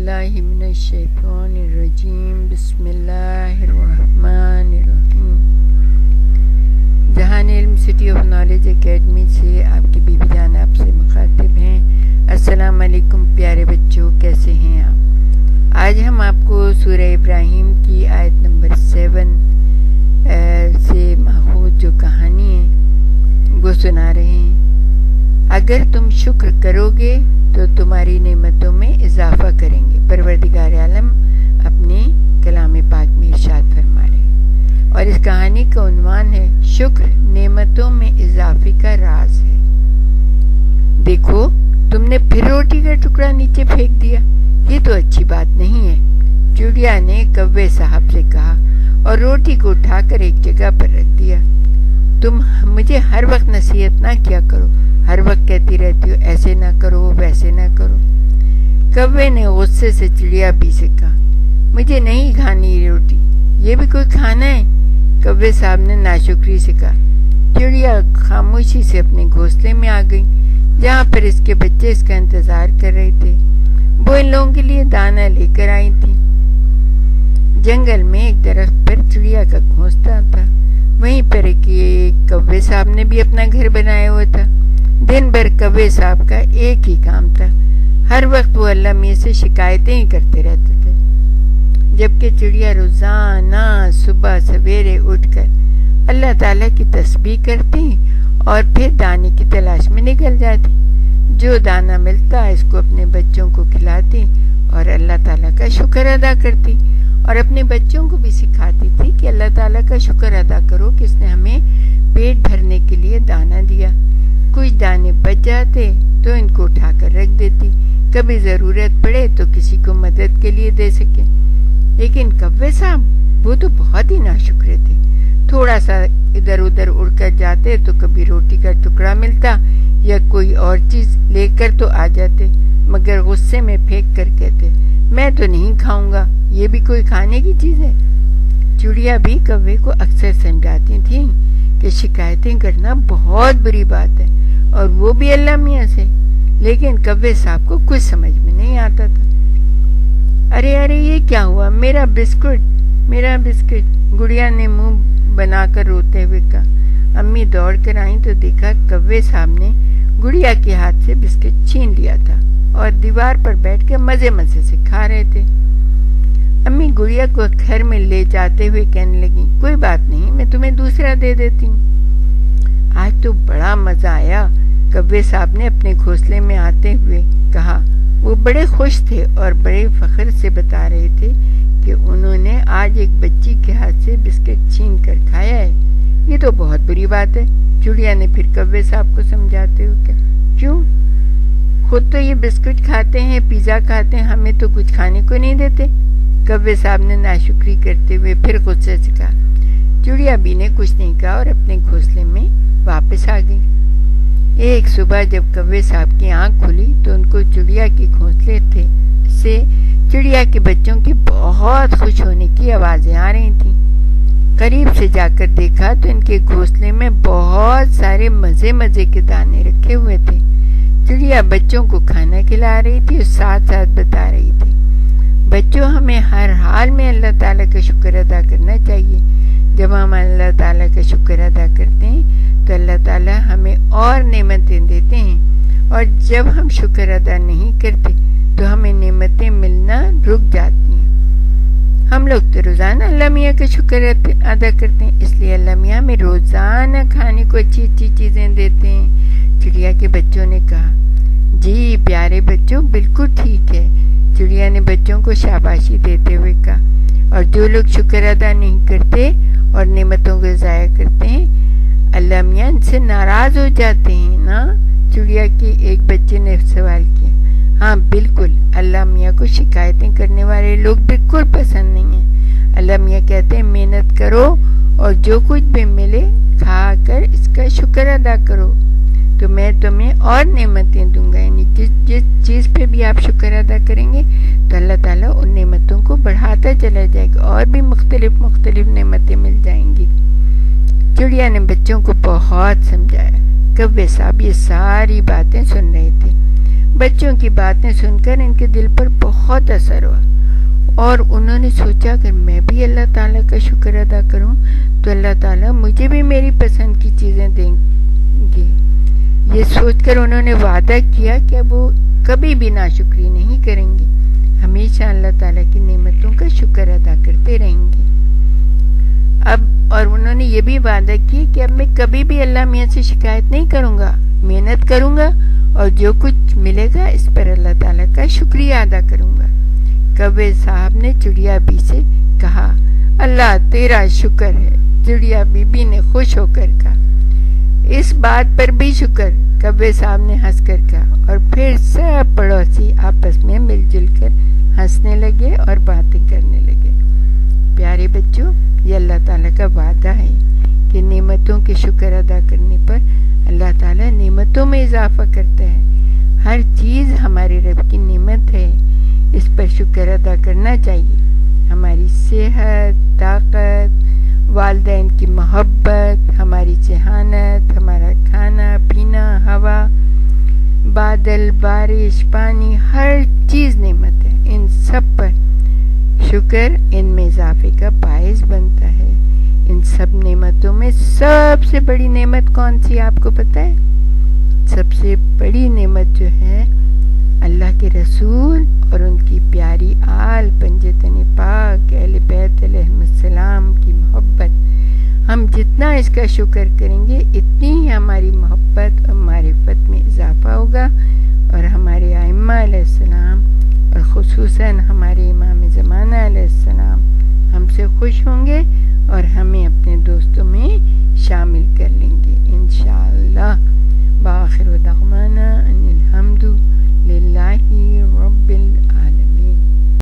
باللہ من الشیطان الرجیم بسم اللہ الرحمن الرحیم۔ جہان علم سٹی آف نالج اکیڈمی سے آپ کی بیوی جان آپ سے مخاطب ہیں۔ السلام علیکم پیارے بچوں، کیسے ہیں آپ؟ آج ہم آپ کو سورہ ابراہیم کی آیت نمبر 7 سے ماخوذ جو کہانی ہے وہ سنا رہے ہیں۔ اگر تم شکر کرو گے تو تمہاری نعمتوں میں اضافہ کریں گے، پروردگار عالم اپنے کلام پاک میں ارشاد فرما رہے ہیں، اور اس کہانی کا عنوان ہے شکر نعمتوں میں اضافے کا راز ہے۔ دیکھو، تم نے پھر روٹی کا ٹکڑا نیچے پھینک دیا، یہ تو اچھی بات نہیں ہے۔ چڑیا نے کوے صاحب سے کہا اور روٹی کو اٹھا کر ایک جگہ پر رکھ دیا۔ تم مجھے ہر وقت نصیحت نہ کیا کرو، ہر وقت کہتی رہتی ہو ایسے نہ کرو ویسے نہ کرو۔ کوے نے غصے سے چڑیا بی سے کہا، مجھے نہیں کھانی یہ روٹی، یہ بھی کوئی کھانا ہے؟ کوے صاحب نے ناشکری سے کہا۔ چڑیا خاموشی سے اپنے گھونسلے میں آ گئی جہاں پر اس کے بچے اس کا انتظار کر رہے تھے۔ وہ ان لوگوں کے لیے دانہ لے کر آئی تھی۔ جنگل میں ایک درخت پر چڑیا کا گھونسلہ تھا، وہیں پر ایک کوے صاحب نے بھی اپنا گھر بنایا ہوا تھا۔ دن بھر کوے صاحب کا ایک ہی کام تھا، ہر وقت وہ اللہ میاں سے شکایتیں ہی کرتے رہتے تھے، جبکہ چڑیا روزانہ صبح سویرے اٹھ کر اللہ تعالیٰ کی تسبیح کرتی اور پھر دانے کی تلاش میں نکل جاتی۔ جو دانہ ملتا اس کو اپنے بچوں کو کھلاتی اور اللہ تعالیٰ کا شکر ادا کرتی، اور اپنے بچوں کو بھی سکھاتی تھی کہ اللہ تعالیٰ کا شکر ادا کرو کہ اس نے ہمیں پیٹ بھرنے کے لیے دانہ دیا۔ کچھ دانے بچ جاتے تو ان کو اٹھا کر رکھ دیتی، کبھی ضرورت پڑے تو کسی کو مدد کے لیے دے سکے۔ لیکن کوے صاحب وہ تو بہت ہی ناشکرے تھے، تھوڑا سا ادھر ادھر اڑ کر جاتے تو کبھی روٹی کا ٹکڑا ملتا یا کوئی اور چیز لے کر تو آ جاتے، مگر غصے میں پھینک کر کہتے میں تو نہیں کھاؤں گا، یہ بھی کوئی کھانے کی چیز ہے۔ چڑیا بھی کوے کو اکثر سمجھاتی تھیں کہ شکایتیں کرنا بہت بری بات ہے، اور وہ بھی اللہ میاں سے، لیکن کوے صاحب کو کچھ سمجھ میں نہیں آتا تھا۔ ارے یہ کیا ہوا، میرا بسکٹ، گڑیا نے منہ بنا کر روتے ہوئے کہا۔ امی دوڑ کر آئیں تو دیکھا کوے صاحب نے گڑیا کے ہاتھ سے بسکٹ چھین لیا تھا اور دیوار پر بیٹھ کر مزے سے کھا رہے تھے۔ امی گڑیا کو گھر میں لے جاتے ہوئے کہنے لگی، کوئی بات نہیں، میں تمہیں دوسرا دے دیتی ہوں۔ آج تو بڑا مزہ آیا، کوے صاحب نے اپنے گھونسلے میں آتے ہوئے کہا۔ وہ بڑے خوش تھے اور بڑے فخر سے بتا رہے تھے کہ انہوں نے آج ایک بچی کے ہاتھ سے بسکٹ چھین کر کھایا ہے، یہ تو بہت بری بات ہے۔ چڑیا نے پھر کوے صاحب کو سمجھاتے ہوئے کہا، کیوں؟ خود تو یہ بسکٹ کھاتے ہیں، پیزا کھاتے ہیں، ہمیں تو کچھ کھانے کو نہیں دیتے۔ کوے صاحب نے ناشکری کرتے ہوئے پھر غصے سے کہا۔ چڑیا بی نے کچھ نہیں کہا اور اپنے گھونسلے میں واپس آ گئی۔ ایک صبح جب کوے صاحب کی آنکھ کھلی تو ان کو چڑیا کے گھونسلے سے چڑیا کے بچوں کی بہت خوش ہونے کی آوازیں آ رہی تھیں۔ قریب سے جا کر دیکھا تو ان کے گھونسلے میں بہت سارے مزے کے دانے رکھے ہوئے تھے۔ چڑیا بچوں کو کھانا کھلا رہی تھی اور ساتھ بتا رہی تھی، بچوں ہمیں ہر حال میں اللہ تعالیٰ کا شکر ادا کرنا چاہیے۔ جب ہم اللہ تعالیٰ کا شکر ادا کرتے ہیں تو اللہ تعالیٰ ہمیں اور نعمتیں دیتے ہیں، اور جب ہم شکر ادا نہیں کرتے تو ہمیں نعمتیں ملنا رک جاتی ہیں۔ ہم لوگ تو روزانہ اللہ میاں کا شکر ادا کرتے ہیں، اس لیے اللہ میاں ہمیں روزانہ کھانے کو اچھی چیزیں دیتے ہیں۔ چڑیا کے بچوں نے کہا، جی پیارے بچوں، بالکل ٹھیک ہے۔ چڑیا نے بچوں کو شاباشی دیتے ہوئے کہا، اور جو لوگ شکر ادا نہیں کرتے اور نعمتوں کو ضائع کرتے ہیں، اللہ میاں ان سے ناراض ہو جاتے ہیں نا؟ چڑیا کے ایک بچے نے سوال کیا۔ ہاں بالکل، اللہ میاں کو شکایتیں کرنے والے لوگ بالکل پسند نہیں ہیں۔ اللہ میاں کہتے ہیں محنت کرو اور جو کچھ بھی ملے کھا کر اس کا شکر ادا کرو تو میں تمہیں اور نعمتیں دوں گا، یعنی جس چیز پہ بھی آپ شکر ادا کریں گے تو اللہ تعالیٰ ان نعمتوں کو بڑھاتا چلا جائے گا، اور بھی مختلف نعمتیں مل جائیں گی۔ چڑیا نے بچوں کو بہت سمجھایا۔ کوے صاحب یہ ساری باتیں سن رہے تھے، بچوں کی باتیں سن کر ان کے دل پر بہت اثر ہوا اور انہوں نے سوچا اگر میں بھی اللہ تعالیٰ کا شکر ادا کروں تو اللہ تعالیٰ مجھے بھی میری پسند کی چیزیں دیں گے۔ یہ سوچ کر انہوں نے وعدہ کیا کہ وہ کبھی بھی ناشکری نہیں کریں گے، ہمیشہ اللہ تعالیٰ کی نعمتوں کا شکر ادا کرتے رہیں گے۔ اور انہوں نے یہ بھی وعدہ کیا کہ اب میں کبھی بھی اللہ میاں سے شکایت نہیں کروں گا، محنت کروں گا اور جو کچھ ملے گا اس پر اللہ تعالیٰ کا شکریہ ادا کروں گا۔ کوے صاحب نے چڑیا بی سے کہا، اللہ تیرا شکر ہے۔ چڑیا بی بی نے خوش ہو کر کہا، اس بات پر بھی شکر۔ کوے صاحب نے ہنس کر کہا اور پھر سب پڑوسی آپس میں مل جل کر ہنسنے لگے اور باتیں کرنے لگے۔ پیارے بچوں، یہ اللہ تعالیٰ کا وعدہ ہے کہ نعمتوں کے شکر ادا کرنے پر اللہ تعالیٰ نعمتوں میں اضافہ کرتا ہے۔ ہر چیز ہمارے رب کی نعمت ہے، اس پر شکر ادا کرنا چاہیے۔ ہماری صحت، طاقت، والدین کی محبت، ہماری ذہانت، ہمارا کھانا پینا، ہوا، بادل، بارش، پانی، ہر چیز نعمت ہے۔ ان سب پر شکر ان میں اضافے کا باعث بنتا ہے۔ ان سب نعمتوں میں سب سے بڑی نعمت کون سی آپ کو پتہ ہے؟ سب سے بڑی نعمت جو ہے اللہ کے رسول اور ان کی پیاری آل پنجتن پاک اہل بیت علیہم السلام کی محبت۔ ہم جتنا اس کا شکر کریں گے اتنی ہی ہماری محبت اور معرفت میں اضافہ ہوگا اور ہمارے ائمہ علیہ السلام اور خصوصاً ہمارے امام زمانہ علیہ السلام ہم سے خوش ہوں گے اور ہمیں اپنے دوستوں میں شامل کر لیں گے انشاءاللہ۔ بآخر دعوانا ان الحمد للہ رب العالمین۔